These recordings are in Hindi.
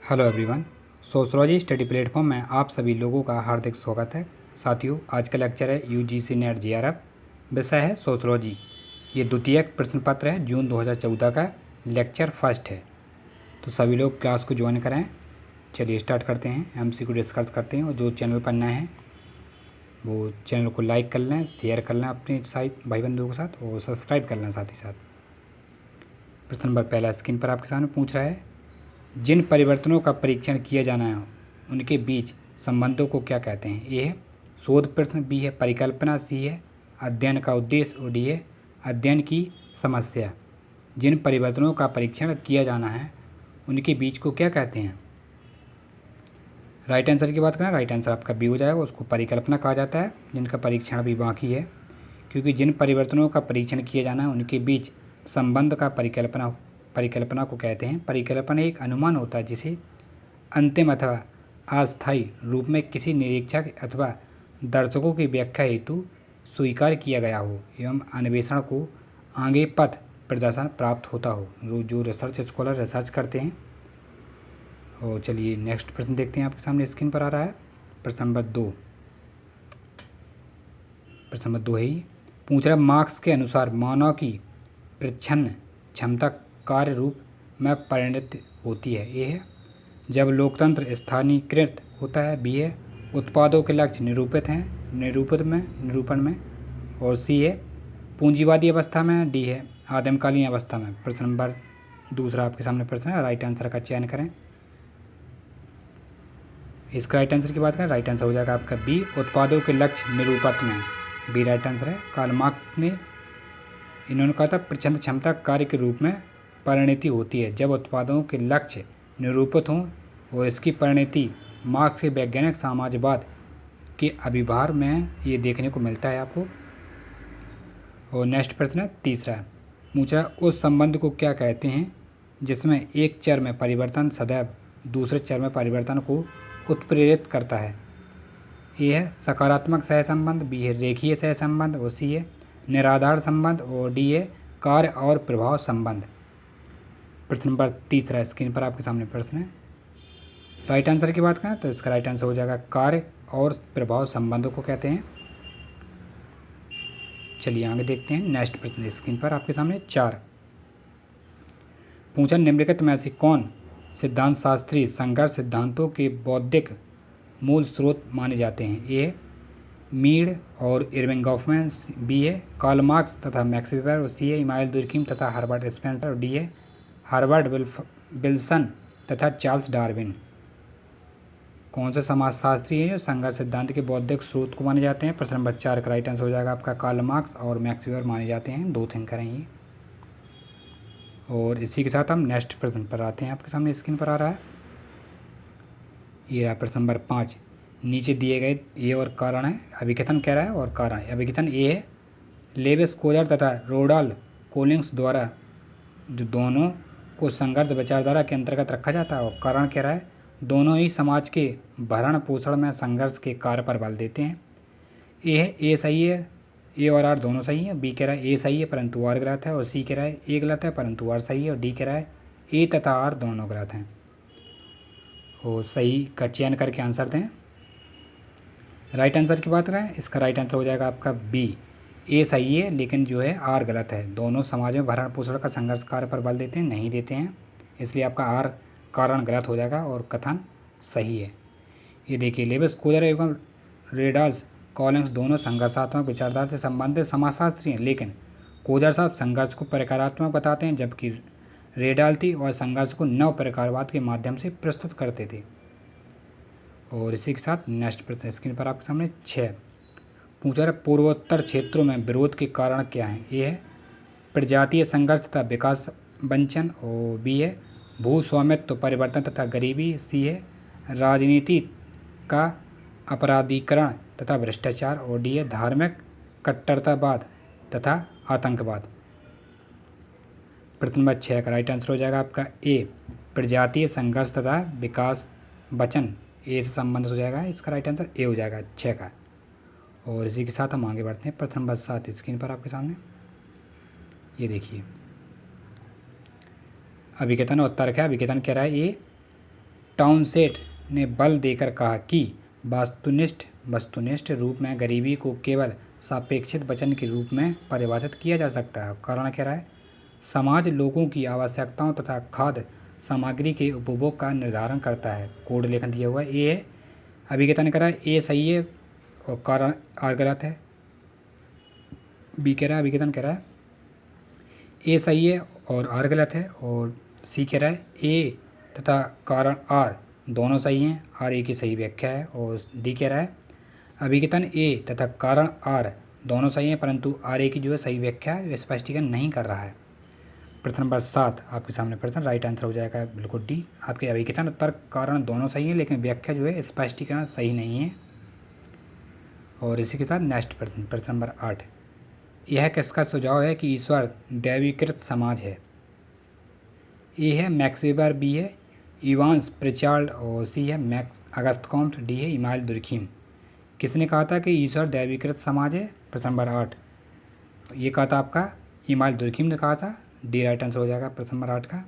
Hello everyone. Sociology study platform में आप सभी लोगों का हार्दिक स्वागत है। साथियों, आज का लेक्चर है यूजीसी नेट जेआरएफ, विषय है सोशलॉजी। ये द्वितीयक प्रश्न पत्र है, जून 2014 का, लेक्चर फर्स्ट है। तो सभी लोग क्लास को ज्वाइन करें। चलिए स्टार्ट करते हैं, एमसीक्यू डिस्कस करते हैं। और जो चैनल पर नए हैं वो चैनल को लाइक कर लें, शेयर कर लें अपने साथ भाई बंधुओं के साथ, और सब्सक्राइब कर लें साथ ही साथ। प्रश्न नंबर पहला स्क्रीन पर आपके सामने पूछ रहा है, जिन परिवर्तनों का परीक्षण किया जाना है उनके बीच संबंधों को क्या कहते हैं। ए है शोध प्रश्न, बी है परिकल्पना, सी है अध्ययन का उद्देश्य, और डी है अध्ययन की समस्या। जिन परिवर्तनों का परीक्षण किया जाना है उनके बीच को क्या कहते हैं। राइट आंसर की बात करें, राइट आंसर आपका बी हो जाएगा। उसको परिकल्पना कहा जाता है, जिनका परीक्षण भी बाकी है। क्योंकि जिन परिवर्तनों का परीक्षण किया जाना है उनके बीच संबंध का परिकल्पना को कहते हैं। परिकल्पना एक अनुमान होता है जिसे अंतिम अथवा अस्थायी रूप में किसी निरीक्षक अथवा दर्शकों की व्याख्या हेतु स्वीकार किया गया हो एवं अन्वेषण को आगे पथ प्रदर्शन प्राप्त होता हो। जो रिसर्च स्कॉलर रिसर्च करते हैं। और चलिए नेक्स्ट प्रश्न देखते हैं, आपके सामने स्क्रीन पर आ रहा है। प्रश्न नंबर दो है ये। पूछ रहा है, मार्क्स के अनुसार मानव की प्रच्छन्न क्षमता कार्य रूप में परिणत होती है। ए है जब लोकतंत्र स्थानीयकृत होता है, बी है उत्पादों के लक्ष्य निरूपण में, और सी है पूंजीवादी अवस्था में, डी है आदिमकालीन अवस्था में। प्रश्न नंबर दूसरा आपके सामने प्रश्न है, राइट आंसर का चयन करें। इसका राइट आंसर की बात करें, राइट आंसर हो जाएगा आपका बी, उत्पादों के लक्ष्य निरूपण में। बी राइट आंसर है। कार्ल मार्क्स ने इन्होंने कहा था प्रच्छन्न क्षमता कार्य के रूप में परिणति होती है जब उत्पादों के लक्ष्य निरूपित हों, और इसकी परिणति मार्क्स के वैज्ञानिक समाजवाद के अभिभार में ये देखने को मिलता है आपको। और नेक्स्ट प्रश्न है तीसरा, पूछा उस संबंध को क्या कहते हैं जिसमें एक चर में परिवर्तन सदैव दूसरे चर में परिवर्तन को उत्प्रेरित करता है। ए है सकारात्मक सहसंबंध, बी है रेखीय सहसंबंध, और सी है निराधार संबंध, और डी है कार्य और प्रभाव संबंध। प्रश्न नंबर तीसरा स्क्रीन पर आपके सामने प्रश्न है। राइट आंसर की बात करें तो इसका राइट आंसर हो जाएगा कार्य और प्रभाव संबंधों को कहते हैं। चलिए आगे देखते हैं नेक्स्ट प्रश्न स्क्रीन पर आपके सामने 4। पूछा निम्नलिखित में से कौन सिद्धांत शास्त्री संघर्ष सिद्धांतों के बौद्धिक मूल स्रोत माने जाते हैं। ए मीड और इरविंग गॉफमैन, बी है कार्ल मार्क्स तथा मैक्स वेबर, और सी है इमानुएल दुर्कीम तथा हर्बर्ट स्पेंसर, और डी है हर्बर्ट विल्सन तथा चार्ल्स डार्विन। कौन से समाजशास्त्री हैं जो संघर्ष सिद्धांत के बौद्धिक स्रोत को माने जाते हैं। प्रश्न नंबर 4 का राइट आंसर हो जाएगा आपका कार्ल मार्क्स और मैक्स वेबर माने जाते हैं। 2 थिंकर हैं ये। और इसी के साथ हम नेक्स्ट प्रश्न पर आते हैं, आपके सामने स्क्रीन पर आ रहा है ये रहा प्रश्न नंबर 5। नीचे दिए गए ये और कारण है, अभिकथन कह रहा है और कारण है। अभिकथन ए है लेविस कोजर तथा रोडाल्ड कोलिंग्स द्वारा जो दोनों को संघर्ष विचारधारा के अंतर्गत रखा जाता है, और कारण कह रहा है दोनों ही समाज के भरण पोषण में संघर्ष के कार्य पर बल देते हैं। ए है ए सही है, ए और आर दोनों सही है, बी कह रहा है ए सही है परंतु आर गलत है, और सी कह रहा है ए गलत है परंतु आर सही है, और डी कह रहा है ए तथा आर दोनों गलत हैं। और सही का चयन करके आंसर दें। राइट आंसर की बात करें, इसका राइट आंसर हो जाएगा आपका बी, ए सही है लेकिन जो है आर गलत है। दोनों समाज में भरण पोषण का संघर्ष कार्य पर बल देते हैं, नहीं देते हैं, इसलिए आपका आर कारण गलत हो जाएगा और कथन सही है। ये देखिए लेविस कोजर एवं रेडाल्ड कोलिंग्स दोनों संघर्षात्मक विचारधारा से संबंधित समाजशास्त्री हैं, लेकिन कोजर साहब संघर्ष को प्रकारात्मक बताते हैं जबकि रेडाल्ड थी और संघर्ष को नव प्रकारवाद के माध्यम से प्रस्तुत करते थे। और इसी के साथ नेक्स्ट प्रश्न स्क्रीन पर आपके सामने 6। पूछा रहा पूर्वोत्तर क्षेत्रों में विरोध के कारण क्या हैं। ए है प्रजातीय संघर्ष तथा विकास वंचन, और बी है भूस्वामित्व परिवर्तन तथा गरीबी, सी है राजनीति का अपराधीकरण तथा भ्रष्टाचार, और डी है धार्मिक कट्टरतावाद तथा आतंकवाद। प्रश्न नंबर 6 का राइट आंसर हो जाएगा आपका ए प्रजातीय संघर्ष तथा विकास वचन, ए से संबंधित हो जाएगा। इसका राइट आंसर ए हो जाएगा 6 का। और इसी के साथ हम आगे बढ़ते हैं। प्रश्न नंबर 7 स्क्रीन पर आपके सामने ये देखिए अभिकथन और तर्क है। अभिकथन कह रहा है ए टाउनसेट ने बल देकर कहा कि वस्तुनिष्ठ रूप में गरीबी को केवल सापेक्षिक वचन के रूप में परिभाषित किया जा सकता है। कारण कह रहा है समाज लोगों की आवश्यकताओं तथा खाद्य सामग्री के उपभोग का निर्धारण करता है। कोड लेखन दिया हुआ है। ए है अभिकथन कह रहा है ए सही है और कारण आर गलत है। बी कह रहा है अभिकथन कह रहा है ए सही है और आर गलत है। और सी कह रहा है ए तथा कारण आर दोनों सही हैं, आर ए की सही व्याख्या है। और डी कह रहा है अभिकथन ए तथा कारण आर दोनों सही हैं परंतु आर ए की जो है सही व्याख्या स्पष्टीकरण नहीं कर रहा है। प्रश्न नंबर 7 आपके सामने प्रश्न राइट आंसर हो जाएगा बिल्कुल डी। आपके अभिकथन तर्क कारण दोनों सही हैं लेकिन व्याख्या जो है स्पष्टीकरण सही नहीं है। और इसी के साथ नेक्स्ट प्रश्न नंबर 8, यह किसका सुझाव है कि ईश्वर दैवीकृत समाज है। ए है मैक्स वेबर, बी है इवांस प्रिचार्ड और सी है मैक्स अगस्त कॉम्ट, डी है इमाइल दुर्खीम। किसने कहा था कि ईश्वर दैवीकृत समाज है? प्रश्न नंबर 8 ये कहा था आपका इमाइल दुर्खीम ने कहा था। डी राइट आंसर हो जाएगा प्रश्न नंबर 8 का,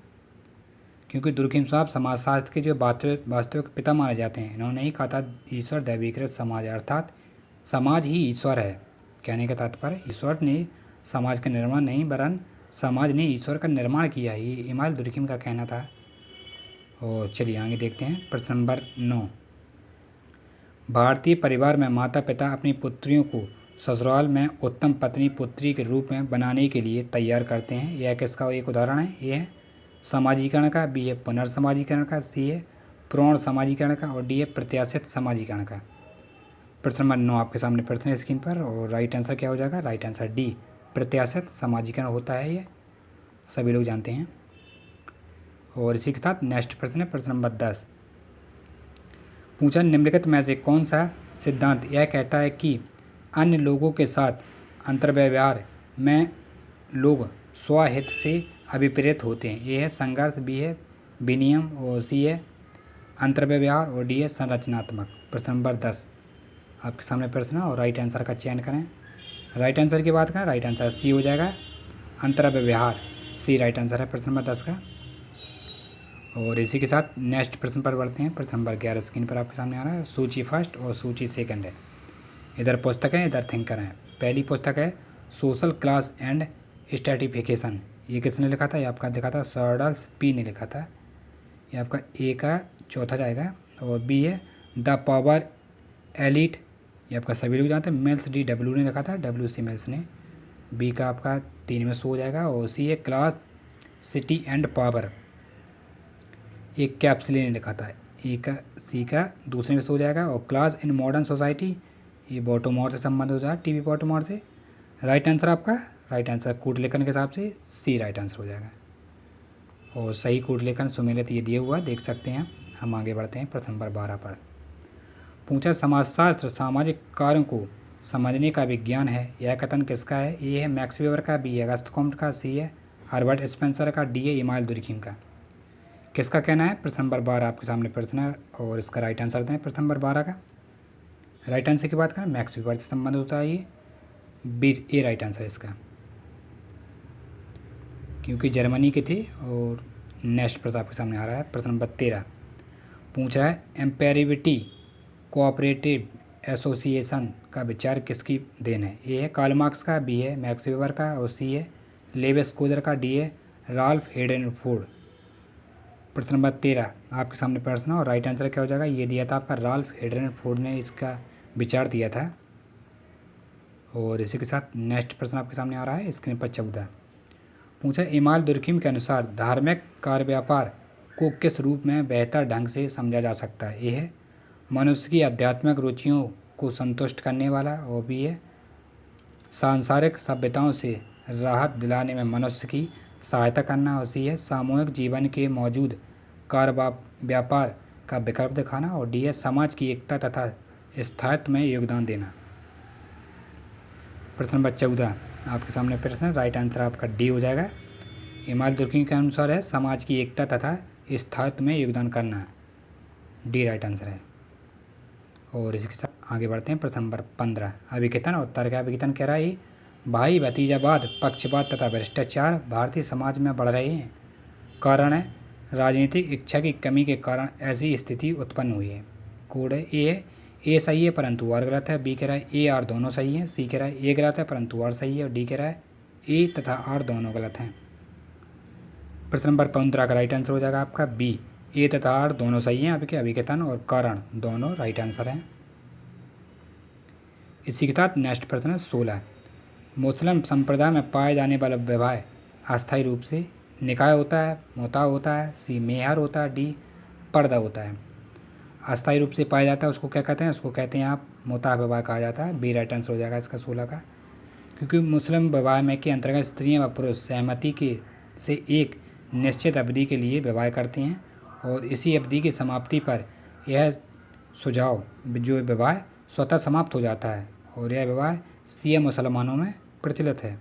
क्योंकि दुर्खीम साहब समाजशास्त्र के जो वास्तविक पिता माने जाते हैं। इन्होंने ही कहा था ईश्वर दैवीकृत समाज है, अर्थात समाज ही ईश्वर है। कहने का तात्पर्य ईश्वर ने समाज का निर्माण नहीं वरन समाज ने ईश्वर का निर्माण किया है, ये इमाइल दुर्खीम का कहना था। और चलिए आगे देखते हैं प्रश्न नंबर 9, भारतीय परिवार में माता पिता अपनी पुत्रियों को ससुराल में उत्तम पत्नी पुत्री के रूप में बनाने के लिए तैयार करते हैं। यह किसका एक उदाहरण है? ये है समाजीकरण का, बी है पुनर्समाजीकरण का, सी है प्रौढ़ समाजीकरण का और डी है प्रत्याशित समाजीकरण का। प्रश्न नंबर 9 आपके सामने प्रश्न है स्क्रीन पर और राइट आंसर क्या हो जाएगा? राइट आंसर डी प्रत्याशित समाजीकरण होता है, ये सभी लोग जानते हैं। और इसी के साथ नेक्स्ट प्रश्न है प्रश्न नंबर 10, पूछा निम्नलिखित में से कौन सा सिद्धांत यह कहता है कि अन्य लोगों के साथ अंतर्व्यवहार में लोग स्वहित से अभिप्रेत होते हैं। ए है संघर्ष, बी है विनियम और सी है अंतर्व्यवहार और डी है संरचनात्मक। प्रश्न नंबर 10 आपके सामने प्रश्न है और राइट आंसर का चयन करें। राइट आंसर की बात करें राइट आंसर सी हो जाएगा अंतर्व्यवहार, सी राइट आंसर है प्रश्न नंबर 10 का। और इसी के साथ नेक्स्ट प्रश्न पर बढ़ते हैं। प्रश्न नंबर 11 स्क्रीन पर आपके सामने आ रहा है। सूची फर्स्ट और सूची सेकंड है, इधर पुस्तक है इधर थिंकर है। पहली पुस्तक है सोशल क्लास एंड स्ट्रेटिफिकेशन, ये किसने लिखा था? ये आपका लिखा था सर्डल्स पी ने लिखा था। ये आपका ए का चौथा जाएगा। और बी है द पावर एलिट, ये आपका सभी लोग जानते हैं मेल्स, डी डब्ल्यू ने लिखा था, डब्ल्यू सी मेल्स ने। बी का आपका 3 में सो हो जाएगा। और सी है क्लास सिटी एंड पावर, एक कैप्सली ने लिखा था। ए का सी का दूसरे में सो जाएगा। और क्लास इन मॉडर्न सोसाइटी, ये बॉटोमॉर से संबंध हो जाएगा, टीवी बॉटोमॉर से। राइट आंसर आपका राइट आंसर कूट लेखन के हिसाब से सी राइट आंसर हो जाएगा। और सही कूट लेखन सुमेलित ये दिया हुआ देख सकते हैं। हम आगे बढ़ते हैं प्रश्न नंबर 12 पर। पूछा समाजशास्त्र सामाजिक कार्यों को समझने का विज्ञान है, यह कथन किसका है? ए है मैक्स वेबर का, बी है अगस्त कॉम्ट का, सी है हर्बर्ट स्पेंसर का, डी है इमाइल दुर्खीम का। किसका कहना है? प्रश्न नंबर 12 आपके सामने प्रश्न है और इसका राइट आंसर दें। प्रश्न नंबर 12 का राइट आंसर की बात करें मैक्स वेबर से संबंध होता है, ये बी ए राइट आंसर है इसका, क्योंकि जर्मनी के थे। और नेक्स्ट प्रश्न आपके सामने आ रहा है प्रश्न नंबर 13, पूछ रहा है एम्पेरिविटी कोऑपरेटिव एसोसिएशन का विचार किसकी देन है? ए है कार्ल मार्क्स का, बी है मैक्स वेबर का और सी है लेविस कोजर का, डी है राल्फ हेडनफोर्ड। प्रश्न नंबर 13 आपके सामने प्रश्न और राइट आंसर क्या हो जाएगा? ये दिया था आपका राल्फ हेडनफोर्ड ने इसका विचार दिया था। और इसी के साथ नेक्स्ट प्रश्न आपके सामने आ रहा है स्क्रीन पर 14, पूछा इमाइल दुर्खीम के अनुसार धार्मिक कार्य व्यापार को किस रूप में बेहतर ढंग से समझा जा सकता है? ए है मनुष्य की आध्यात्मिक रुचियों को संतुष्ट करने वाला और बी है सांसारिक सभ्यताओं से राहत दिलाने में मनुष्य की सहायता करना और सी है सामूहिक जीवन के मौजूद कार्य व्यापार का विकल्प दिखाना और डी है समाज की एकता तथा स्थायित्व में योगदान देना। प्रश्न नंबर 14 आपके सामने प्रश्न, राइट आंसर आपका डी हो जाएगा। इमाइल दुर्खीम के अनुसार है समाज की एकता तथा स्थायित्व में योगदान करना, डी राइट आंसर है। और इसके साथ आगे बढ़ते हैं प्रश्न नंबर 15, अभिकथन और तर्क। अभिकथन कह रहा है भाई भतीजावाद, पक्षपात तथा भ्रष्टाचार भारतीय समाज में बढ़ रहे हैं। कारण है राजनीतिक इच्छा की कमी के कारण ऐसी स्थिति उत्पन्न हुई है। कोड है ए सही है परंतु आर गलत है। बी कह रहा है ए आर दोनों सही हैं। सी कह रहा है ए गलत है परंतु आर सही है। और डी कह रहा है ए तथा आर दोनों गलत हैं। प्रश्न नंबर 15 का राइट आंसर हो जाएगा आपका बी, ए तथा आर दोनों सही हैं। आपके अभिकथन और कारण दोनों राइट आंसर हैं। इसी के साथ नेक्स्ट प्रश्न है 16। मुस्लिम संप्रदाय में पाए जाने वाला विवाह अस्थायी रूप से निकाह होता है, मोता होता है, सी मेहर होता है, डी पर्दा होता है। अस्थायी रूप से पाया जाता है उसको क्या कहते हैं? उसको कहते हैं आप मोता विवाह कहा जाता है। बी राइट आंसर हो जाएगा इसका 16 का। क्योंकि मुस्लिम विवाह में के अंतर्गत स्त्रियां व पुरुष सहमति के से एक निश्चित अवधि के लिए विवाह करते हैं और इसी अवधि की समाप्ति पर यह सुझाव जो विवाह स्वतः समाप्त हो जाता है और यह विवाह शिया मुसलमानों में प्रचलित है।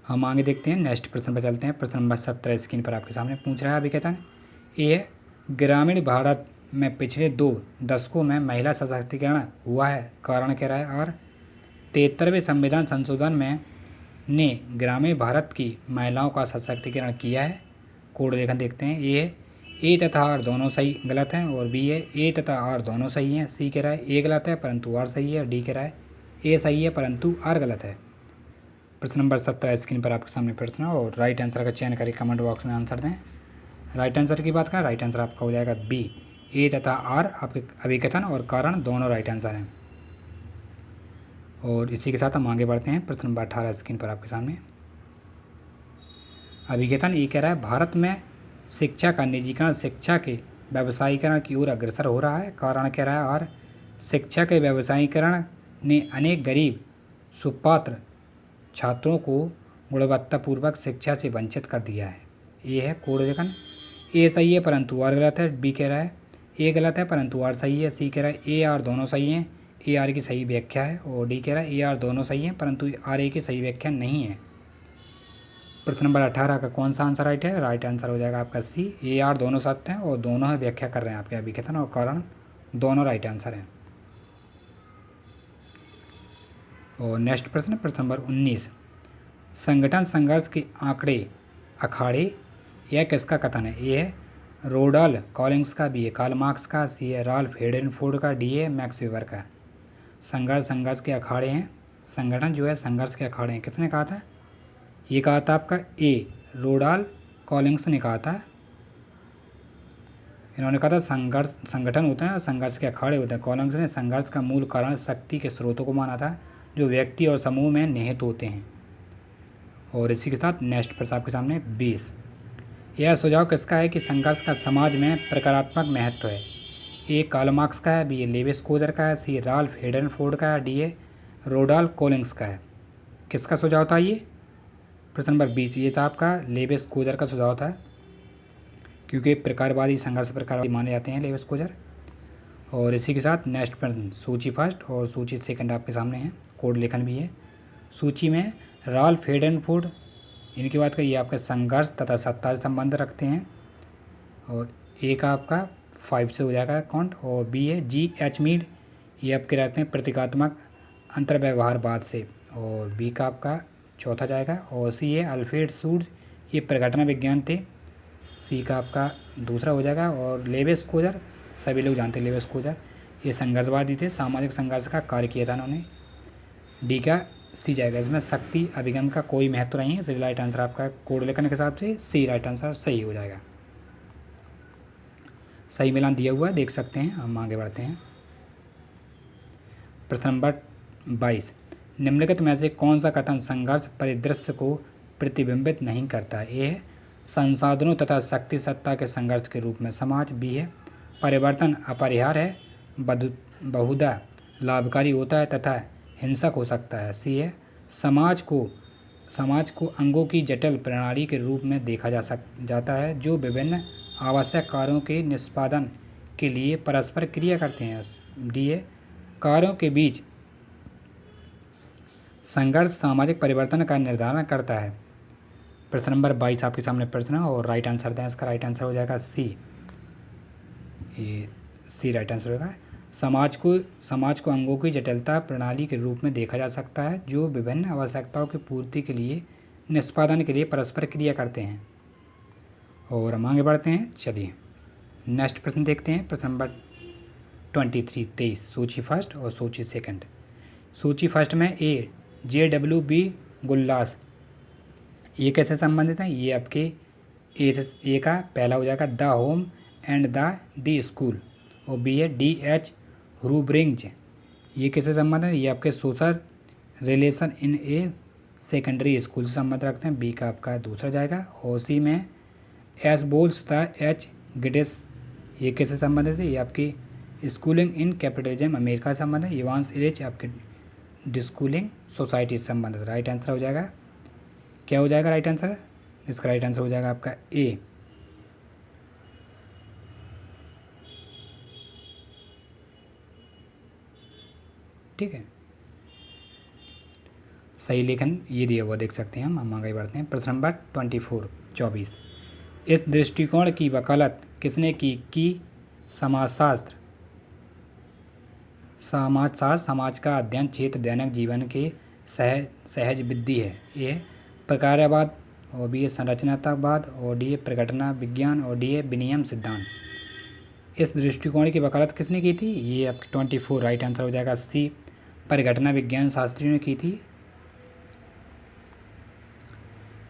हम आगे देखते हैं, नेक्स्ट प्रश्न पर चलते हैं। प्रश्न नंबर 17 स्क्रीन पर आपके सामने पूछ रहा है अभिकथन। ये ग्रामीण भारत में पिछले 2 दशकों में महिला सशक्तिकरण हुआ है, कारण कह रहा है। और 73वें संविधान संशोधन में ने ग्रामीण भारत की महिलाओं का सशक्तिकरण किया है। कोड लेखन देखते हैं। ए तथा आर दोनों सही गलत हैं। और बी है ए तथा आर दोनों सही हैं। सी कह रहा है ए गलत है परंतु आर सही है। डी कह रहा है ए सही है परंतु आर गलत है। प्रश्न नंबर 17 स्क्रीन पर आपके सामने प्रश्न है और राइट आंसर का चयन करके कमेंट बॉक्स में आंसर दें। राइट आंसर की बात करें, राइट आंसर आपका हो जाएगा बी, ए तथा आर आपके अभिकथन और कारण दोनों राइट आंसर हैं। और इसी के साथ हम आगे बढ़ते हैं। प्रश्न नंबर 18 स्क्रीन पर आपके सामने अभिकथन ये कह रहा है भारत में शिक्षा का निजीकरण शिक्षा के व्यवसायीकरण की ओर अग्रसर हो रहा है, कारण कह रहा है। और शिक्षा के व्यवसायीकरण ने अनेक गरीब सुपात्र छात्रों को गुणवत्तापूर्वक शिक्षा से वंचित कर दिया है। ये है कोड लेखन। ए सही है परंतु आर गलत है। बी कह रहा है ए गलत है परंतु आर सही है। सी कह रहा है ए आर दोनों सही हैं, ए आर की सही व्याख्या है। और डी कह रहा है ए आर दोनों सही हैं परंतु आर ए की सही व्याख्या नहीं है। प्रश्न नंबर 18 का कौन सा आंसर राइट है? राइट आंसर हो जाएगा आपका सी, ए आर दोनों सत्य हैं और दोनों ही व्याख्या कर रहे हैं आपके अभिकथन और कारण दोनों राइट आंसर हैं। और नेक्स्ट प्रश्न, प्रश्न नंबर 19। संगठन संघर्ष के आंकड़े अखाड़े यह किसका कथन है? ए है रोडल कॉलिंग्स का, बी है कार्ल मार्क्स का, सी है राल्फ हेडनफोर्ड का, डी है मैक्स वेबर का। संघर्ष के अखाड़े हैं, संगठन जो है संघर्ष के अखाड़े हैं, किसने कहा था? ये कहा था आपका ए रोडाल कॉलिंग्स ने कहा था। इन्होंने कहा था संगठन होता है, संघर्ष के अखाड़े होते हैं। कॉलिंग्स ने संघर्ष का मूल कारण शक्ति के स्रोतों को माना था जो व्यक्ति और समूह में निहित होते हैं। और इसी के साथ नेक्स्ट प्रश्न आपके सामने 20। यह सुझाव किसका है कि संघर्ष का समाज में प्रकारात्मक महत्व है? ए कार्ल मार्क्स का है, बी ए लेविस कोजर का है, सी राल्फ हेडनफोर्ड का है, डी ए रोडाल कॉलिंग्स का है। किसका सुझाव था ये? प्रश्न नंबर 20 ये था आपका लेविस कोजर का सुझाव था, क्योंकि प्रकारवादी संघर्ष प्रकारवादी माने जाते हैं लेविस कोजर। और इसी के साथ नेक्स्ट प्रश्न सूची फर्स्ट और सूची सेकंड आपके सामने है, कोड लेखन भी है। सूची में राल्फ हेडनफोर्ड इनकी बात करिए, आपका संघर्ष तथा सत्ता से संबंध रखते हैं। और ए का आपका 5 से हो जाएगा काउंट। और बी है जी एच मीड, ये आपके रहते हैं प्रतीकात्मक अंतर्व्यवहारवाद से। और बी का आपका चौथा जाएगा। और सी है अल्फ्रेड शूर्ज, ये प्रघटना विज्ञान थे। सी का आपका दूसरा हो जाएगा। और लेविस कोजर सभी लोग जानते हैं, लेविस कोजर ये संघर्षवादी थे, सामाजिक संघर्ष का कार्य किया था उन्होंने। डी का सी जाएगा। इसमें शक्ति अभिगम का कोई महत्व नहीं है, इसलिए राइट आंसर आपका कोड लेखन के हिसाब से सी राइट आंसर सही हो जाएगा। सही मिलान दिया हुआ है, देख सकते हैं। हम आगे बढ़ते हैं। प्रश्न नंबर 22। निम्नलिखित में से कौन सा कथन संघर्ष परिदृश्य को प्रतिबिंबित नहीं करता है? ए है संसाधनों तथा शक्ति सत्ता के संघर्ष के रूप में समाज, बी है परिवर्तन अपरिहार्य है, बहुधा लाभकारी होता है तथा हिंसक हो सकता है, सी है समाज को अंगों की जटिल प्रणाली के रूप में देखा जाता है जो विभिन्न आवश्यक कार्यों के निष्पादन के लिए परस्पर क्रिया करते हैं, डी है कार्यों के बीच संघर्ष सामाजिक परिवर्तन का निर्धारण करता है। प्रश्न नंबर 22 आपके सामने प्रश्न है और राइट आंसर दें। इसका राइट आंसर हो जाएगा सी, ये सी राइट आंसर होगा। समाज को अंगों की जटिलता प्रणाली के रूप में देखा जा सकता है जो विभिन्न आवश्यकताओं की पूर्ति के लिए निष्पादन के लिए परस्पर क्रिया करते हैं। और हम आगे बढ़ते हैं। चलिए नेक्स्ट प्रश्न देखते हैं। प्रश्न नंबर 23 सूची फर्स्ट और सूची सेकंड। सूची फर्स्ट में ए JWB गुल्लास, ये कैसे संबंधित है? ये आपके ए का पहला हो जाएगा the home and the school, और बी है DH रूब्रिंग्ज, ये कैसे संबंध है? ये आपके social relation in a secondary school से संबंध रखते हैं, बी का आपका दूसरा जाएगा। और सी में एस बोल्स द H गिडेस, ये कैसे संबंधित है? ये आपकी स्कूलिंग इन कैपिटलिज्म अमेरिका से संबंध है। इवांस इलिच आपके डिस्कूलिंग सोसाइटी से संबंधित। राइट आंसर हो जाएगा, क्या हो जाएगा राइट आंसर? इसका राइट आंसर हो जाएगा आपका ए। ठीक है, सही लेखन ये दिया हुआ देख सकते हैं हम आगे बढ़ते हैं। प्रश्न नंबर 24 इस दृष्टिकोण की वकालत किसने की समाजशास्त्र समाज का अध्ययन क्षेत्र दैनिक जीवन के सहज विधि है। ये प्रकार्यवाद, और बी ए संरचनात्मकवाद, और डी ए प्रघटना विज्ञान, और डी ए विनियम सिद्धांत। इस दृष्टिकोण की वकालत किसने की थी? ये आपकी 24 राइट आंसर हो जाएगा सी, परिघटना विज्ञान शास्त्रियों ने की थी।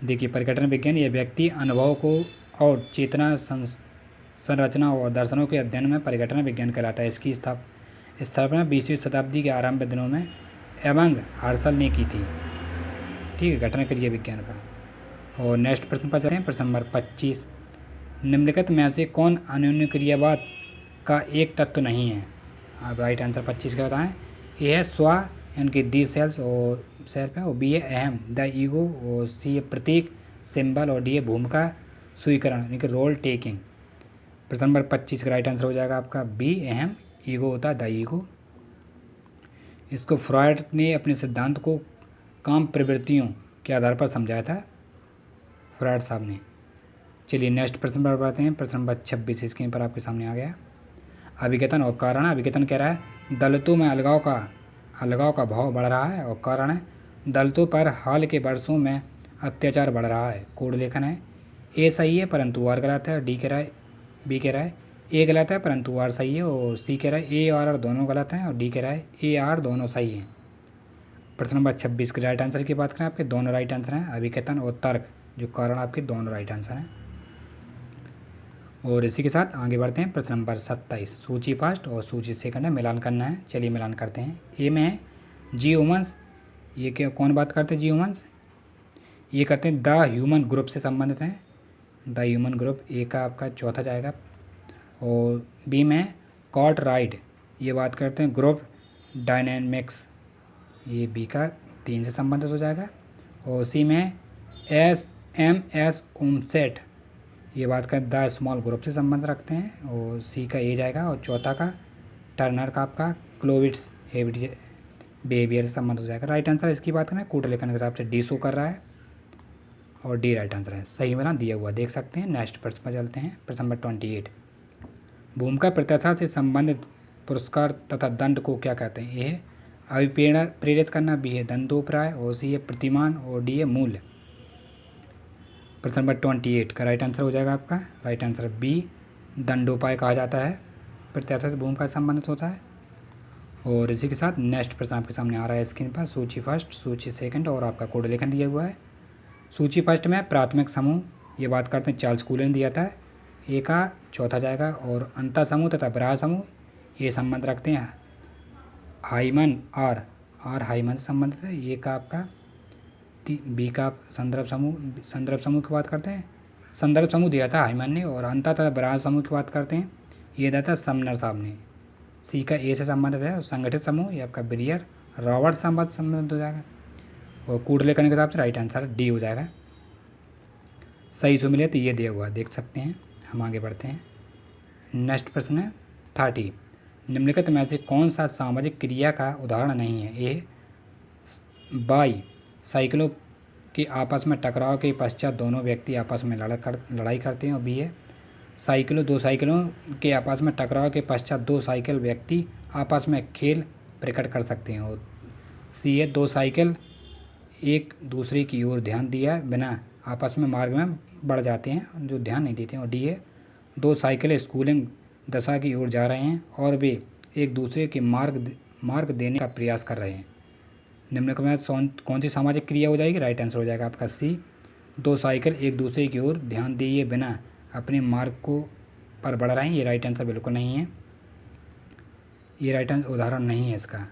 देखिए परिघटना विज्ञान ये व्यक्ति अनुभव को और चेतना संरचना और दर्शनों के अध्ययन में परिघटना विज्ञान कहलाता है। इसकी स्थापना 20वीं शताब्दी के आरंभ दिनों में एवंग हर्शल ने की थी। ठीक है, घटना क्रिया विज्ञान का। और नेक्स्ट प्रश्न पर चलते हैं। प्रश्न नंबर 25 निम्नलिखित में से कौन अन्योन्य क्रियावाद का एक तत्व नहीं है? आप राइट आंसर 25 का बताएं। ए है स्व यानी कि दी सेल्स और सेल्फ है, और बी है अहम द ईगो, और सी है प्रतीक सिंबल, और डी है भूमिका स्वीकरण यानी कि रोल टेकिंग। प्रश्न नंबर 25 का राइट आंसर हो जाएगा आपका बी अहम, ईगो होता है द ईगो। इसको फ्रॉयड ने अपने सिद्धांत को काम प्रवृत्तियों के आधार पर समझाया था, फ्रॉयड साहब ने। चलिए नेक्स्ट प्रश्न पर बढ़ते हैं। प्रश्न नंबर 26 स्क्रीन पर आपके सामने आ गया। अभिकथन और कारण। अभिकथन कह रहा है दलितों में अलगाव का भाव बढ़ रहा है, और कारण है दलितों पर हाल के वर्षों में अत्याचार बढ़ रहा है। कोड लेखन है ए सही है परंतु आर गलत है, डी कह रहा है, बी कह रहा है ए गलत है परंतु आर सही है, और सी कह रहा है ए और आर दोनों गलत हैं, और डी कह रहा है ए आर दोनों सही हैं। प्रश्न नंबर 26 के राइट आंसर की बात करें, आपके दोनों राइट आंसर हैं। अभिकथन और तर्क जो कारण आपके दोनों राइट आंसर हैं। और इसी के साथ आगे बढ़ते हैं। प्रश्न नंबर 27 सूची फर्स्ट और सूची सेकंड है, मिलान करना है। चलिए मिलान करते हैं। ए में है जी ह्यूमन्स, ये क्या कौन बात करते हैं? जी ह्यूमन्स ये करते हैं द ह्यूमन ग्रुप से संबंधित हैं, द ह्यूमन ग्रुप, ए का आपका चौथा जाएगा। और बी में कॉट राइड, ये बात करते हैं ग्रुप डायनेमिक्स, ये बी का 3 से संबंधित हो जाएगा। और सी में SMS उमसेट, ये बात कर द स्मॉल ग्रुप से संबंध रखते हैं, और सी का ए जाएगा। और चौथा का टर्नर का आपका क्लोविट्स हैबिट बिहेवियर से संबंध हो जाएगा। राइट आंसर इसकी बात करें कूट लेखन के हिसाब से डी शो कर रहा है, और डी राइट आंसर है। सही मिलान दिया हुआ देख सकते हैं। नेक्स्ट प्रश्न पर चलते हैं। प्रश्न नंबर 28 भूमिका प्रत्याशा से संबंधित पुरस्कार तथा दंड को क्या कहते हैं? ए है अभिप्रेरणा प्रेरित करना, बी है दंडोपराय, और सी है प्रतिमान, और डी है मूल्य। प्रश्न नंबर 28 का राइट आंसर हो जाएगा आपका राइट आंसर बी, दंडोपाय कहा जाता है, प्रत्याशा से भूमिका संबंधित होता है। और इसी के साथ नेक्स्ट प्रश्न आपके सामने आ रहा है स्क्रीन पर। सूची फर्स्ट, सूची सेकंड, और आपका कोड लेखन दिया हुआ है। सूची फर्स्ट में प्राथमिक समूह, ये बात करते हैं चार्ल्स कूलर ने दिया था, ए का चौथा जाएगा। और अंतर समूह तथा बराह समूह ये संबंध रखते हैं हाइमन आर हाइमन से संबंधित है। ये का आपका बी का संदर्भ समूह की बात करते हैं, संदर्भ समूह दिया था हाइमन ने। और अंतर तथा बराह समूह की बात करते हैं, ये दिया था समनर साहब ने। सी का ए से संबंधित है। और संगठित समूह ये आपका ब्रियर रॉबर्ट संबंधित हो जाएगा। और कूट लेखन के हिसाब से राइट आंसर डी हो जाएगा। सही से मिले तो ये दिया हुआ देख सकते हैं। हम आगे बढ़ते हैं। नेक्स्ट प्रश्न है 30 निम्नलिखित में से कौन सा सामाजिक क्रिया का उदाहरण नहीं है? ए बाई साइकिलों के आपस में टकराव के पश्चात दोनों व्यक्ति आपस में लड़ाई करते हैं। और बी है दो साइकिलों के आपस में टकराव के पश्चात दो साइकिल व्यक्ति आपस में खेल प्रकट कर सकते हैं। और सी है दो साइकिल एक दूसरे की ओर ध्यान दिया बिना आपस में मार्ग में बढ़ जाते हैं, जो ध्यान नहीं देते हैं। और डी है, दो साइकिलें स्कूलिंग दशा की ओर जा रहे हैं और वे एक दूसरे के मार्ग देने का प्रयास कर रहे हैं। निम्न में कौन सी सामाजिक क्रिया हो जाएगी? राइट आंसर हो जाएगा आपका सी, दो साइकिल एक दूसरे की ओर ध्यान दिए बिना अपने मार्ग को पर बढ़ रहे हैं। ये राइट आंसर बिल्कुल नहीं है, ये राइट आंसर उदाहरण नहीं है इसका।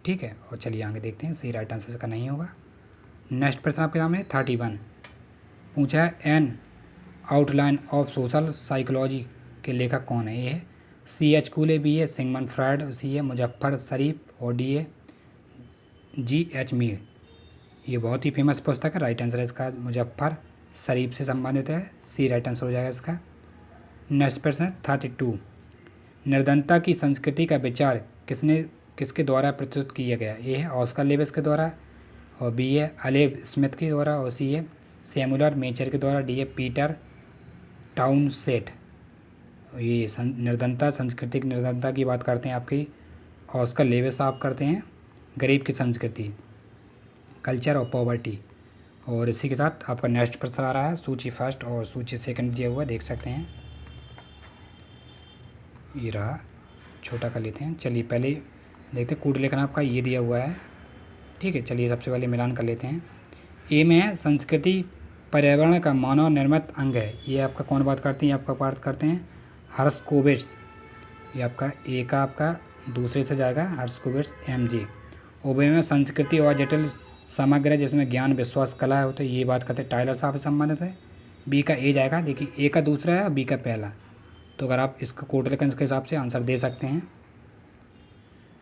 ठीक है, और चलिए आगे देखते हैं, सही राइट आंसर इसका नहीं होगा। नेक्स्ट प्रश्न आपके सामने 31 पूछा है, N outline of social psychology के लेखक कौन है? ए है C.H. कूले, बी है सिगमंड फ्रायड, सी है मुजफ्फर शरीफ और डी है G.H. मीर। ये बहुत ही फेमस पुस्तक है। राइट आंसर है इसका मुजफ्फर शरीफ से संबंधित है, सी राइट आंसर हो जाएगा इसका। नेक्स्ट प्रश्न 32 निर्धनता की संस्कृति का विचार किसके द्वारा प्रस्तुत किया गया? ए है ऑस्कर लेविस के द्वारा और बी है अलेव स्मिथ के द्वारा और सी है सैमुअल मेचर के द्वारा, डी है पीटर टाउनसेट। ये निर्धनता सांस्कृतिक निर्धनता की बात करते हैं आपकी ऑस्कर लेविस साहब करते हैं, गरीब की संस्कृति कल्चर और पॉवर्टी। और इसी के साथ आपका नेक्स्ट प्रश्न आ रहा है, सूची फर्स्ट और सूची सेकंड दिया हुआ देख सकते हैं, ये रहा, छोटा कर लेते हैं। चलिए पहले देखते हैं, कूट लेखन आपका ये दिया हुआ है। ठीक है, चलिए सबसे पहले मिलान कर लेते हैं। ए में है संस्कृति पर्यावरण का मानव निर्मित अंग है, ये आपका कौन बात करते हैं? आपका बात करते हैं हर्स्कोविट्ज़। ये आपका ए का आपका दूसरे से जाएगा हर्स्कोविट्ज़ MG। और बी में संस्कृति और जटिल समग्र जिसमें ज्ञान विश्वास कला है होता है, ये बात करते हैं टाइलर साहब से संबंधित है। बी का ए जाएगा, देखिए ए का दूसरा है और बी का पहला, तो अगर आप इसका कोट लेखन के हिसाब से आंसर दे सकते हैं।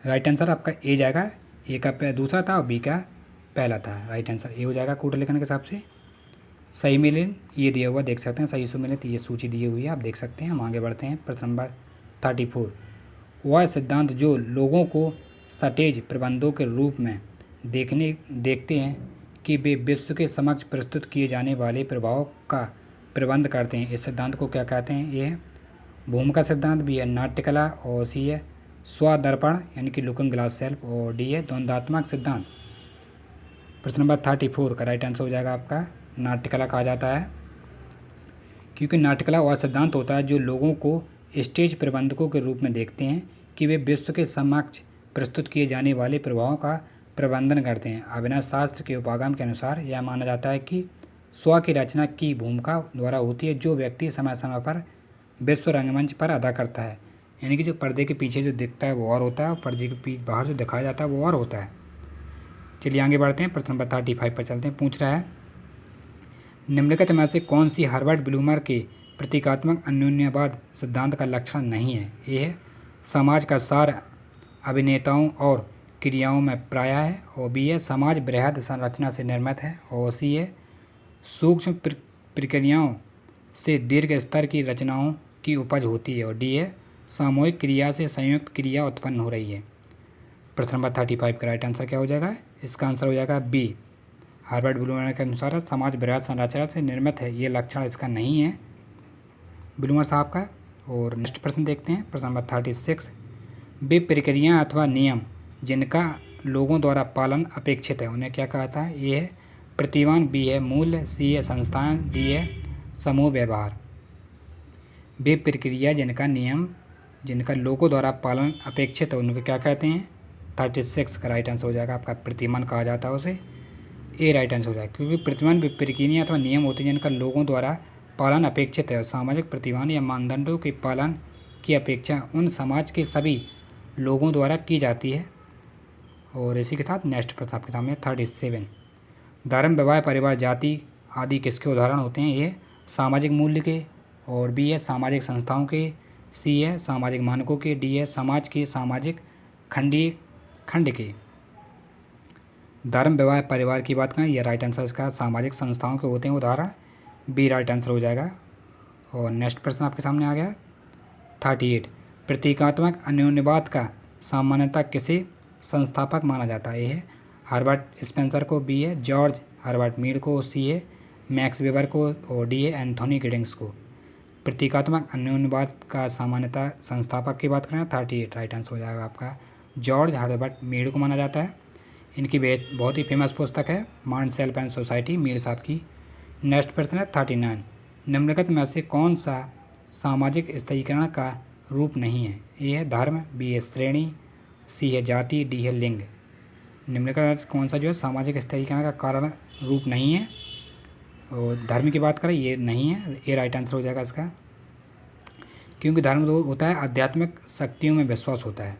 राइट आंसर आपका ए जाएगा, ए का दूसरा था और बी का पहला था, राइट आंसर ए हो जाएगा कोट लेखन के हिसाब से। सही मिलन ये दिया हुआ देख सकते हैं, सही सुमिलित ये सूची दी हुई है, आप देख सकते हैं। हम आगे बढ़ते हैं, प्रश्न नंबर 34 वह सिद्धांत जो लोगों को सटेज प्रबंधों के रूप में देखते हैं कि वे विश्व के समक्ष प्रस्तुत किए जाने वाले प्रभाव का प्रबंध करते हैं, इस सिद्धांत को क्या कहते हैं? ये है भूमिका सिद्धांत, बी है नाट्यकला और सी है स्वदर्पण यानी कि लुकिंग ग्लास सेल्फ और डी है द्वंद्वात्मक सिद्धांत। प्रश्न नंबर 34 का राइट आंसर हो जाएगा आपका नाट्यकला कहा जाता है, क्योंकि नाट्यकला वह सिद्धांत होता है जो लोगों को स्टेज प्रबंधकों के रूप में देखते हैं कि वे विश्व के समक्ष प्रस्तुत किए जाने वाले प्रभावों का प्रबंधन करते हैं। अभिनय शास्त्र के उपागम के अनुसार यह माना जाता है कि स्व की रचना की भूमिका द्वारा होती है जो व्यक्ति समय समय पर विश्व रंगमंच पर अदा करता है, यानी कि जो पर्दे के पीछे जो दिखता है वो और होता है और पर्दे के पीछे बाहर जो दिखाया जाता है वो और होता है। चलिए आगे बढ़ते हैं, प्रश्न नंबर 35 पर चलते हैं। पूछ रहा है निम्नलिखित में से कौन सी हर्बर्ट ब्लूमर के प्रतीकात्मक अन्योन्यवाद सिद्धांत का लक्षण नहीं है? ये है समाज का सार अभिनेताओं और क्रियाओं में प्रायः है और बी है समाज बृहद संरचना से निर्मित है और सी है सूक्ष्म प्रक्रियाओं से दीर्घ स्तर की रचनाओं की उपज होती है और डी है सामूहिक क्रिया से संयुक्त क्रिया उत्पन्न हो रही है। प्रश्न नंबर 35 का राइट आंसर क्या हो जाएगा? इसका आंसर हो जाएगा बी, हार्वर्ड ब्लूमर के अनुसार समाज बृहद संरचना से निर्मित है, ये लक्षण इसका नहीं है ब्लूमर साहब का। और नेक्स्ट प्रश्न देखते हैं, प्रश्न नंबर 36 वे प्रक्रियाएँ अथवा नियम जिनका लोगों द्वारा पालन अपेक्षित है उन्हें क्या कहता है? ये है प्रतिमान, बी है मूल्य, सी है संस्थान, डी है समूह व्यवहार। वे प्रक्रिया जिनका लोगों द्वारा पालन अपेक्षित है उनको क्या कहते हैं? 36 का राइट आंसर हो जाएगा आपका प्रतिमान कहा जाता है उसे, ए राइट आंसर हो जाएगा, क्योंकि प्रतिमान वे प्रक्रिया अथवा नियम होते हैं जिनका लोगों द्वारा पालन अपेक्षित है और सामाजिक प्रतिमान या मानदंडों के पालन की अपेक्षा उन समाज के सभी लोगों द्वारा की जाती है। और इसी के साथ नेक्स्ट प्रश्न आपके सामने 37 धर्म, विवाह, परिवार, जाति आदि किसके उदाहरण होते हैं? ये सामाजिक मूल्य के और बी है सामाजिक संस्थाओं के, सी है सामाजिक मानकों के, डी है समाज के सामाजिक खंड के। धर्म, विवाह, परिवार की बात करें, यह राइट आंसर इसका सामाजिक संस्थाओं के होते हैं उदाहरण, बी राइट आंसर हो जाएगा। और नेक्स्ट प्रश्न आपके सामने आ गया 38 प्रतीकात्मक अन्योन्यवाद का सामान्यतः किसे संस्थापक माना जाता है? ये है हर्बर्ट स्पेंसर को, बी है जॉर्ज हर्बर्ट मीड को, सी है मैक्स वेबर को और डी है एंथोनी गिडिंग्स को। प्रतीकात्मक अन्योन्यवाद का सामान्यतः संस्थापक की बात करें 38 राइट आंसर हो जाएगा आपका जॉर्ज हर्बर्ट मीड को माना जाता है। इनकी बहुत ही फेमस पुस्तक है mind self and society, Mir साहब की। नेक्स्ट प्रश्न है 39, निम्नलिखित में से कौन सा सामाजिक स्थिरीकरण का रूप नहीं है? ए है धर्म, बी है श्रेणी, सी है जाति, डी है लिंग। निम्नलिखित में से कौन सा जो है सामाजिक स्थिरीकरण का कारण रूप नहीं है? और धर्म की बात करें, ये नहीं है, ये राइट आंसर हो जाएगा इसका, क्योंकि धर्म तो होता है आध्यात्मिक शक्तियों में विश्वास होता है।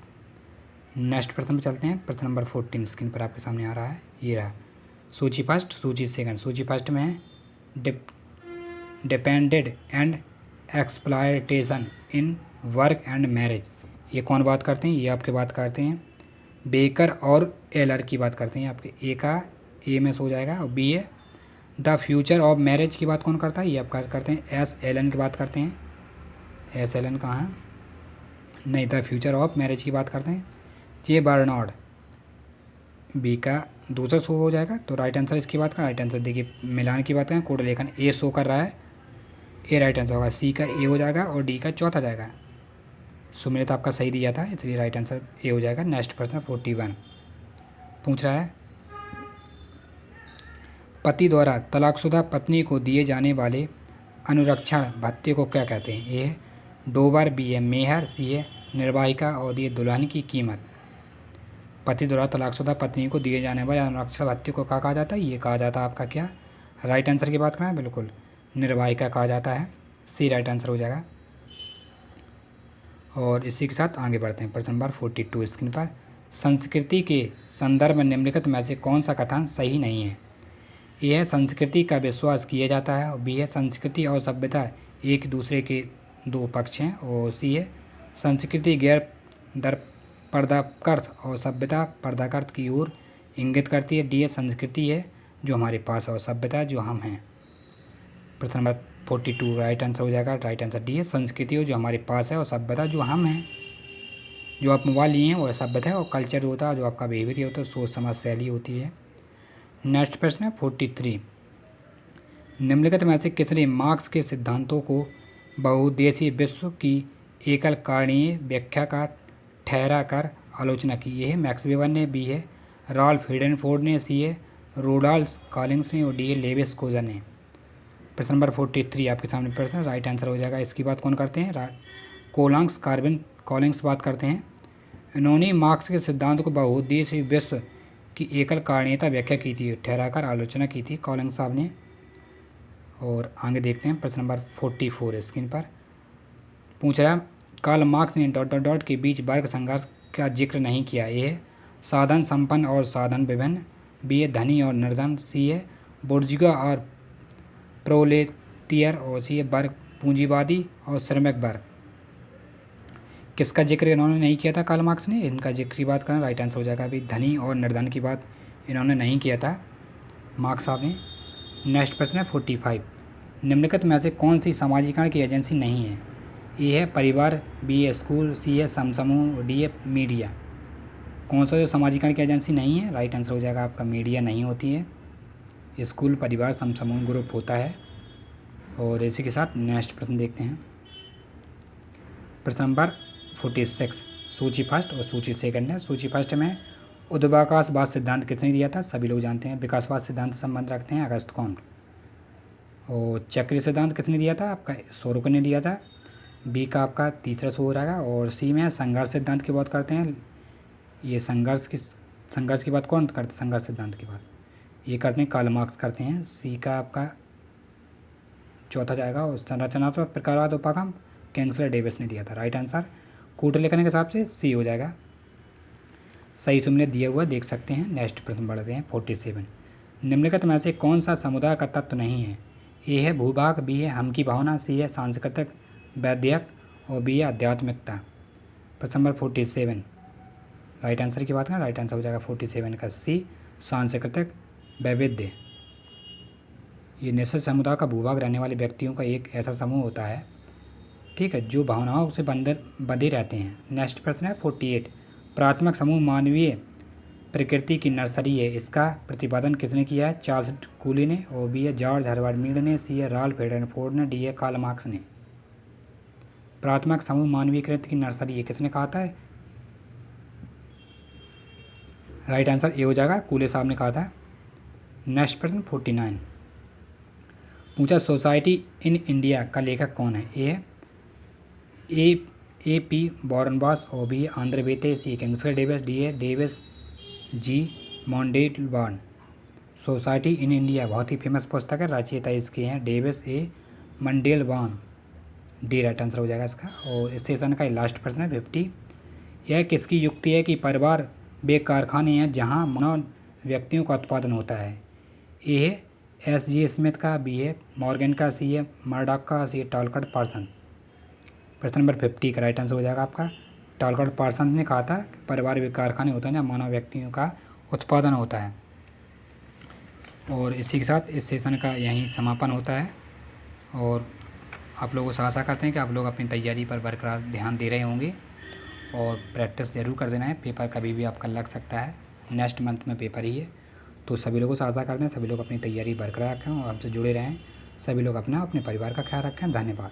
नेक्स्ट प्रश्न पर चलते हैं। प्रश्न नंबर 14 स्क्रीन पर आपके सामने आ रहा है, ये रहा। सूची फर्स्ट, सूची सेकंड। सूची फर्स्ट में है depended and exploitation in work and marriage. ये कौन बात करते हैं? ये आपके बात करते हैं बेकर और एलर की बात करते हैं। आपके ए का ए में हो जाएगा, और बी है द फ्यूचर ऑफ मैरिज की बात कौन करता है? ये आप करते हैं एस एलन की बात करते हैं। एस एलन कहाँ है? नहीं, द फ्यूचर ऑफ मैरिज की बात करते हैं जे बर्नार्ड। बी का दूसरा शो हो जाएगा, तो राइट आंसर इसकी बात करें। राइट आंसर देखिए मिलान की बात करें, कोड लेखन ए शो कर रहा है, ए राइट आंसर होगा। सी का ए हो जाएगा और डी का चौथा जाएगा। सुमित आपका सही दिया था, इसलिए राइट आंसर ए हो जाएगा। नेक्स्ट प्रश्न 41 पूछ रहा है पति द्वारा तलाकशुदा पत्नी को दिए जाने वाले अनुरक्षण भत्ते को क्या कहते हैं? ए है डोबर, बी है मेहर, सी है निर्वाहिका और डी है दुल्हन की कीमत। पति द्वारा तलाकशुदा पत्नी को दिए जाने वाले अनुरक्षण भत्ते को क्या कहा जाता है? ये कहा जाता है आपका क्या? राइट आंसर की बात करें, बिल्कुल निर्वाहिका कहा जाता है। सी राइट आंसर हो जाएगा। और इसी के साथ आगे बढ़ते हैं। प्रश्न नंबर 42 स्क्रीन पर, संस्कृति के संदर्भ में निम्नलिखित में से कौन सा कथन सही नहीं है? ए है संस्कृति का विश्वास किया जाता है, और बी है संस्कृति और सभ्यता एक दूसरे के दो पक्ष हैं, और सी है संस्कृति गैर दर पर्दाकृत और सभ्यता पर्दाकृत की ओर इंगित करती है। डी है संस्कृति है जो हमारे पास है और सभ्यता जो हम हैं। प्रश्न नंबर 42 राइट आंसर हो जाएगा। राइट आंसर डी है संस्कृति हो जो हमारे पास है और सभ्यता जो हम हैं। जो आप मोबाइल लिए हैं वो सभ्यता है, और कल्चर होता है जो आपका बिहेवियर होता है, सोच समझ शैली होती है। नेक्स्ट प्रश्न है 43, निम्नलिखित में से किसने मार्क्स के सिद्धांतों को बहुउद्देशीय विश्व की एकल कारणीय व्याख्या का ठहरा कर आलोचना की? ये है मैक्स वेबर ने, बी है राल्फ हिडनफोर्ड ने, सी है रोडाल्फ कॉलिंग्स ने, और डी है लेविस कोजर ने। प्रश्न नंबर 43 आपके सामने प्रश्न, राइट आंसर हो जाएगा। इसकी बात कौन करते हैं? कोलंग्स कार्बन कॉलिंग्स बात करते हैं। इन्होंने मार्क्स के सिद्धांत को बहुउद्देशीय विश्व की एकल कारणीयता व्याख्या की थी, ठहराकर आलोचना की थी कॉलिंग साहब ने। और आगे देखते हैं प्रश्न नंबर 44 स्क्रीन पर पूछ रहा है कार्ल मार्क्स ने डॉट डॉट डॉट के बीच वर्ग संघर्ष का जिक्र नहीं किया। ए है साधन संपन्न और साधन विभिन्न, बी है धनी और निर्धन, सी है बुर्जुआ और प्रोलेतियर, और सी है वर्ग पूंजीवादी और श्रमिक वर्ग। किसका जिक्र इन्होंने नहीं किया था कार्ल मार्क्स ने? इनका जिक्र की बात करें, राइट आंसर हो जाएगा। अभी धनी और निर्धन की बात इन्होंने नहीं किया था मार्क्स साहब ने। नेक्स्ट प्रश्न है 45, निम्नलिखित में से कौन सी समाजीकरण की एजेंसी नहीं है? ए है परिवार, बी है स्कूल, सी है समूह, डी है मीडिया। कौन सा जो समाजीकरण की एजेंसी नहीं है? राइट आंसर हो जाएगा आपका मीडिया नहीं होती है। स्कूल, परिवार, समूह ग्रुप होता है। और इसी के साथ नेक्स्ट प्रश्न देखते हैं। प्रश्न नंबर 46 सूची फर्स्ट और सूची सेकंड है। सूची फर्स्ट में उद्भवाकाशवाद सिद्धांत किसने दिया था? सभी लोग जानते हैं। विकासवाद सिद्धांत से संबंध रखते हैं अगस्त कॉम्ट। और चक्रीय सिद्धांत किसने दिया था? आपका सोरोक ने दिया था। बी का आपका तीसरा शो हो रहेगा। और सी में संघर्ष सिद्धांत की बात करते हैं। ये संघर्ष की बात कौन करते हैं? संघर्ष सिद्धांत की बात ये करते हैं कार्ल मार्क्स करते हैं। सी का आपका चौथा जाएगा। और संरचनात्मक प्रकारवाद उपागम किंग्सले डेविस ने दिया था। राइट आंसर कूट लेखन के हिसाब से सी हो जाएगा। सही तुमने दिया हुआ देख सकते हैं। नेक्स्ट प्रश्न बढ़ते हैं 47, निम्नलिखित में से कौन सा समुदाय का तत्व नहीं है? ए है भूभाग, बी है हम की भावना, सी है सांस्कृतिक वैद्यक, और बी है आध्यात्मिकता। प्रश्न नंबर 47 राइट आंसर की बात करें, राइट आंसर हो जाएगा 47 का सी सांस्कृतिक वैविध्य। ये निश्चित समुदाय का भूभाग रहने वाले व्यक्तियों का एक ऐसा समूह होता है, ठीक है, जो भावनाओं से बंधे रहते हैं। नेक्स्ट प्रश्न है 48, प्राथमिक समूह मानवीय प्रकृति की नर्सरी है। इसका प्रतिपादन किसने किया है? चार्ल्स कूली ने, और बी है जॉर्ज हर्बर्ट मीड ने, सी है राल्फ हिडनफोर्ड ने, डी है कार्ल मार्क्स ने। प्राथमिक समूह मानवीय प्रकृति की नर्सरी है किसने कहा था? राइट आंसर ए हो जाएगा, कूले साहब ने कहा था। नेक्स्ट प्रश्न 49 पूछा, सोसाइटी इन इंडिया का लेखक कौन है? ए पी बॉरनबास, और B Andre Beteille, C Kingsley Davis, D A Davis G Mandelbaum. Society in India बहुत ही फेमस पुस्तक है, रचयिता इसके हैं Davis A Mandelbaum. D right answer हो जाएगा इसका। और इस सेशन का लास्ट प्रश्न है 50, यह किसकी युक्ति है कि परिवार वे कारखाने हैं जहां मानव व्यक्तियों का उत्पादन होता है? ए है एस जी स्मिथ का, बी है मॉर्गन का, सी है मर्डॉक का, सी है टॉलकट पार्सन। प्रश्न नंबर 50 का राइट आंसर हो जाएगा आपका टॉलकट पार्सन ने कहा था कि परिवार वे कारखाने होते हैं जहाँ मानव व्यक्तियों का उत्पादन होता है। और इसी के साथ इस सेशन का यहीं समापन होता है। और आप लोगों से आशा करते हैं कि आप लोग अपनी तैयारी पर बरकरार ध्यान दे रहे होंगे और प्रैक्टिस ज़रूर कर देना है। पेपर कभी भी आपका लग सकता है, नेक्स्ट मंथ में पेपर ही है। तो सभी लोगों से आशा करते हैं सभी लोग अपनी तैयारी बरकरार रखें और हमसे जुड़े रहें। सभी लोग अपना अपने परिवार का ख्याल रखें। धन्यवाद।